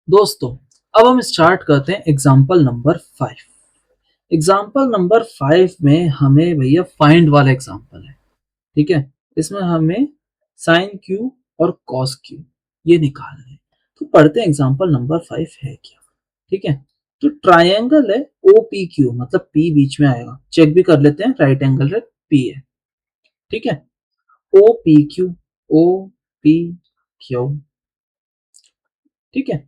दोस्तों, अब हम स्टार्ट करते हैं एग्जाम्पल नंबर 5। एग्जाम्पल नंबर 5 में हमें भैया फाइंड वाला एग्जाम्पल है। ठीक है, इसमें हमें साइन क्यू और कॉस क्यू ये निकालना है। तो पढ़ते हैं एग्जाम्पल नंबर 5 है क्या। ठीक है, तो ट्राइंगल है ओ पी क्यू, मतलब पी बीच में आएगा। चेक भी कर लेते हैं, राइट एंगल है पी है। ठीक है, O P Q, O P Q. ठीक है,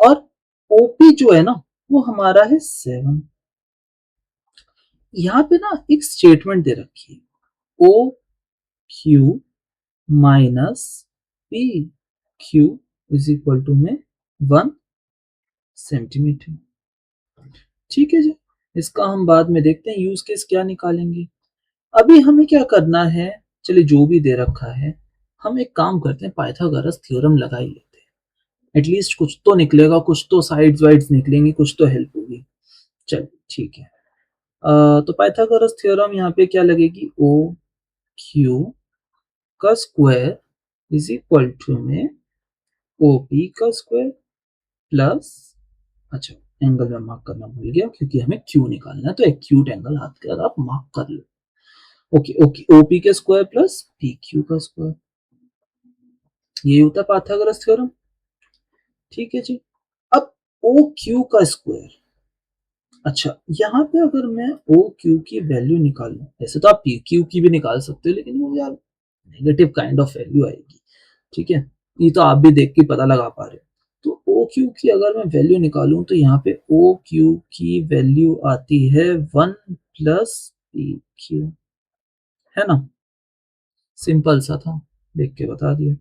और ओपी जो है ना वो हमारा है 7। यहाँ पे ना एक स्टेटमेंट दे रखी है, O Q minus P Q is equal to में 1 सेंटीमीटर। ठीक है जी, इसका हम बाद में देखते हैं यूज केस क्या निकालेंगे। अभी हमें क्या करना है, चलिए जो भी दे रखा है हम एक काम करते हैं, पाइथागोरस थ्योरम लगा ही लेते हैं। एटलीस्ट कुछ तो निकलेगा, कुछ तो साइड्स वाइड्स निकलेंगी, कुछ तो हेल्प होगी। चलिए ठीक है। तो पाइथागोरस थ्योरम यहाँ पे क्या लगेगी, ओ क्यू का स्क्वायर इज इक्वल टू में ओ पी का स्क्वायर प्लस, अच्छा एंगल में मार्क करना भूल गया क्योंकि हमें क्यू निकालना है, तो एक्यूट एंगल हाथ के आप मार्क कर लो। ओके ओके, ओ पी के स्क्वायर प्लस पी क्यू का स्क्वायर, ये होता है पाइथागोरस थ्योरम। ठीक है जी, अब ओ क्यू का स्क्वायर, अच्छा यहाँ पे अगर मैं ओ क्यू की वैल्यू निकालूं, वैसे तो आप पी क्यू की भी निकाल सकते हो, लेकिन वो यार नेगेटिव काइंड ऑफ वैल्यू आएगी। ठीक है, ये तो आप भी देख के पता लगा पा रहे हो। तो ओ क्यू की अगर मैं वैल्यू निकालूं तो यहाँ पे ओ क्यू की वैल्यू आती है 1 प्लस पी क्यू, है ना। सिंपल सा था, देख के बता दिया।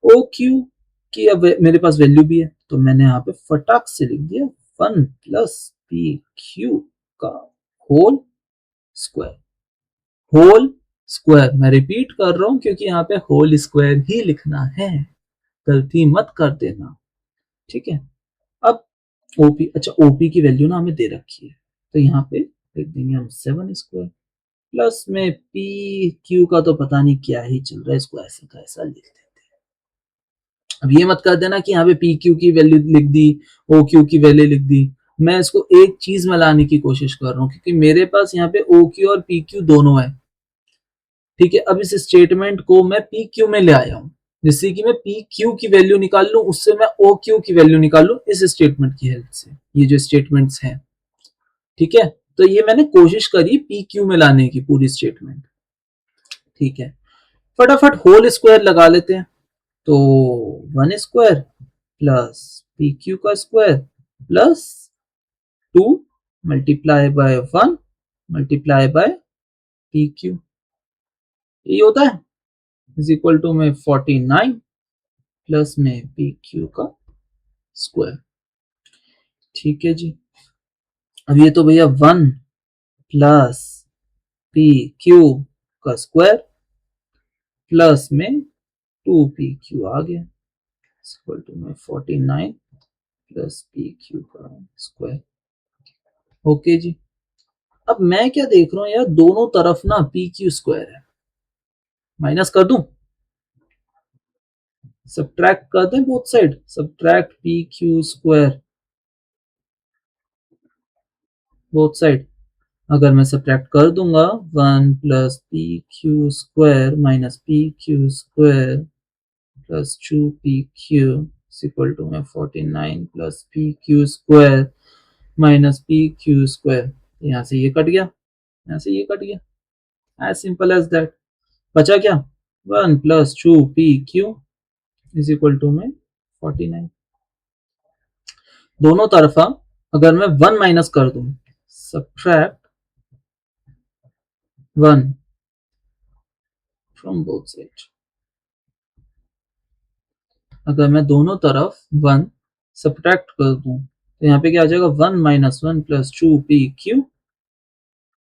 ओ क्यू की अब मेरे पास वैल्यू भी है, तो मैंने यहाँ पे फटाक से लिख दिया 1 प्लस पी क्यू का होल स्क्वायर। होल स्क्वायर, मैं रिपीट कर रहा हूं क्योंकि यहाँ पे होल स्क्वायर ही लिखना है, गलती मत कर देना। ठीक है, अब ओपी, अच्छा ओपी की वैल्यू ना हमें दे रखी है, तो यहाँ पे लिख देंगे हम 7 स्क्वायर प्लस में पी क्यू का तो पता नहीं क्या ही चल रहा है, इसको ऐसा का ऐसा लिख देते हैं। अब ये मत कर देना कि यहाँ पे पी क्यू की वैल्यू लिख दी, ओ क्यू की वैल्यू लिख दी। मैं इसको एक चीज में लाने की कोशिश कर रहा हूँ क्योंकि मेरे पास यहाँ पे ओ क्यू और पी क्यू दोनों है। ठीक है, अब इस स्टेटमेंट को मैं पी क्यू में ले आया हूँ, जिससे कि मैं पी क्यू की वैल्यू निकाल लूं, उससे मैं ओ क्यू की वैल्यू निकाल लूं इस स्टेटमेंट की हेल्प से। ये जो स्टेटमेंट्स हैं, ठीक है, तो ये मैंने कोशिश करी पी क्यू में लाने की पूरी स्टेटमेंट। ठीक है, फटाफट होल स्क्वायर लगा लेते हैं। तो 1 स्क्वायर प्लस पी क्यू का square plus 2 multiply by 1 multiply by P Q, यही होता है, इज इक्वल टू में 49 प्लस में पी क्यू का स्क्वायर। ठीक है जी, अब ये तो भैया 1 प्लस पी क्यू का स्क्वायर प्लस में 2pq आ गया, इक्वल टू में 49 प्लस पी क्यू का स्क्वायर। ओके जी, अब मैं क्या देख रहा हूं यार, दोनों तरफ ना पी क्यू स्क्वायर है, माइनस कर दूं, सब्ट्रैक्ट कर दें both side, subtract P Q square both side. अगर मैं सब्ट्रैक्ट कर दूंगा 1 plus P Q square minus P Q square plus 2pq equal to में 49 plus P Q square minus P Q square, यहाँ से ये कट गया, यहाँ से ये कट गया, एज सिंपल एज दैट। बचा क्या, 1 plus 2pq is equal to में 49। दोनों तरफा अगर मैं 1 माइनस कर दूं, सब्ट्रैक्ट 1 फ्रॉम बोथ साइड, अगर मैं दोनों तरफ 1 सब्ट्रैक्ट कर दूं तो यहाँ पे क्या आ जाएगा, 1 - 1 + 2pq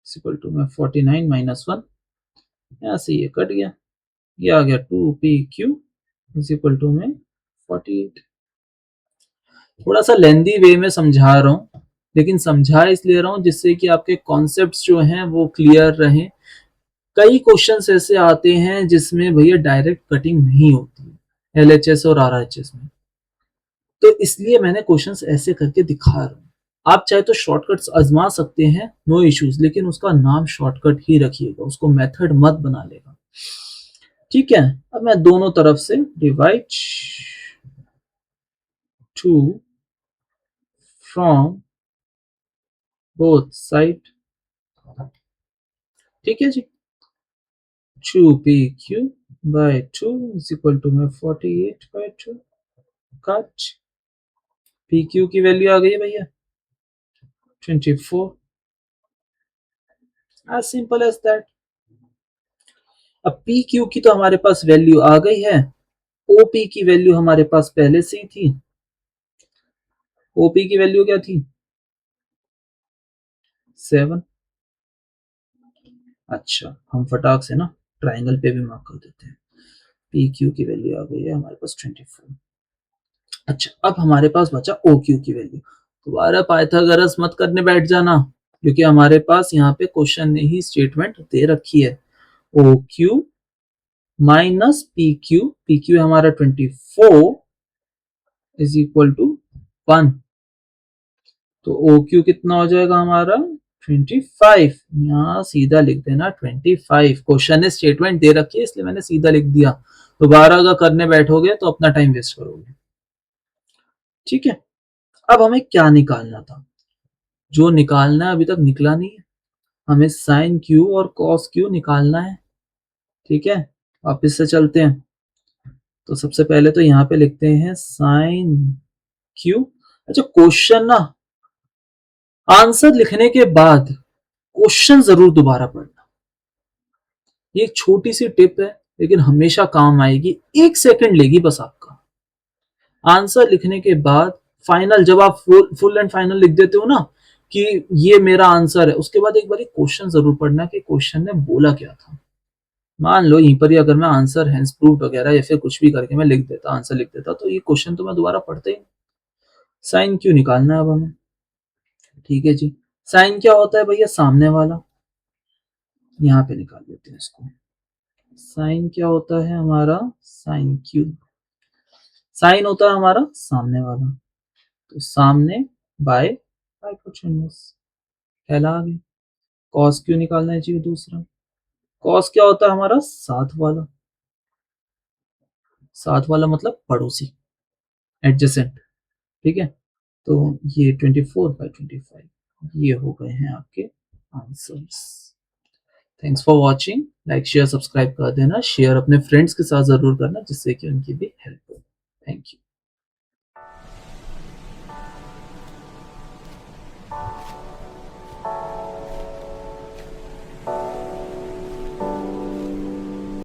इक्वल टू में 49 - 1, यहाँ से ये कट गया, ये आ गया 2pq इक्वल टू में 48। थोड़ा सा लेंदी वे में समझा रहा हूँ, लेकिन समझा इसलिए रहा हूँ जिससे कि आपके कॉन्सेप्ट्स जो हैं वो क्लियर रहें। कई क्वेश्चंस ऐसे आते हैं जिसमें भैया डायरेक्ट कटिंग नहीं होती, एलएचएस और आरएचएस में। तो इसलिए मैंने क्वेश्चंस ऐसे करके दिखा रहा हूँ। आप चाहे तो शॉर्टकट्स आजमा सकते हैं, नो इश्यूज, लेकिन उसका नाम शॉर्टकट ही रखिएगा, उसको मेथड मत बना लेगा। ठीक है, अब मैं दोनों तरफ से divide two from both side. ठीक है जी, 2pq by 2 is equal to मैं 48 by 2 कट। pq की वैल्यू आ गई है भैया 24, as simple as that। अब pq की तो हमारे पास वैल्यू आ गई है, op की वैल्यू हमारे पास पहले से ही थी। op की वैल्यू क्या थी 7। अच्छा, हम फटाक से ना ट्राइंगल पे भी मार्क कर देते हैं। pq की वैल्यू आ गई है हमारे पास 24। अच्छा, अब हमारे पास बचा OQ की वैल्यू। दोबारा पाइथागोरस मत करने बैठ जाना, क्योंकि हमारे पास यहाँ पे क्वेश्चन ने ही स्टेटमेंट दे रखी है। OQ माइनस PQ, PQ हमारा 24 इज इक्वल टू 1। तो OQ कितना हो जाएगा हमारा 25। यहाँ सीधा लिख देना 25। क्वेश्चन ने स्टेटमेंट दे रखी है इसलिए मैंने सीधा लिख दिया। दोबारा अगर करने बैठोगे तो अपना टाइम वेस्ट करोगे। ठीक है, अब हमें क्या निकालना था, जो निकालना है अभी तक निकला नहीं है। हमें साइन क्यू और कॉस क्यू निकालना है। ठीक है, वापिस से चलते हैं। तो सबसे पहले तो यहाँ पे लिखते हैं साइन क्यू। अच्छा, क्वेश्चन ना आंसर लिखने के बाद क्वेश्चन जरूर दोबारा पढ़ना। ये एक छोटी सी टिप है लेकिन हमेशा काम आएगी, 1 सेकंड लेगी बस आपका। आंसर लिखने के बाद फाइनल, जब आप फुल एंड फाइनल लिख देते हो ना कि ये मेरा आंसर है, उसके बाद एक बार क्वेश्चन जरूर पढ़ना कि क्वेश्चन ने बोला क्या था। मान लो यहीं पर ही अगर मैं आंसर हैंस प्रूफ वगैरह या फिर कुछ भी करके मैं लिख देता, आंसर लिख देता, तो ये क्वेश्चन तो मैं दोबारा पढ़ता ही। साइन क्यों निकालना है अब हमें। ठीक है जी, साइन क्या होता है भैया, सामने वाला। यहाँ पे निकाल देते हैं इसको। साइन क्या होता है हमारा, साइन क्यू। साइन होता है हमारा सामने वाला, तो सामने बाय हाइपोटेन्यूज पहला आ गया। कॉस क्यू निकालना है जी दूसरा। कॉस क्या होता है हमारा साथ वाला। साथ वाला मतलब पड़ोसी, एडजेसेंट। ठीक है, तो ये 24/25 ये हो गए हैं आपके answers. Thanks for watching. Like share subscribe कर देना, शेयर अपने फ्रेंड्स के साथ जरूर करना जिससे कि उनकी भी हेल्प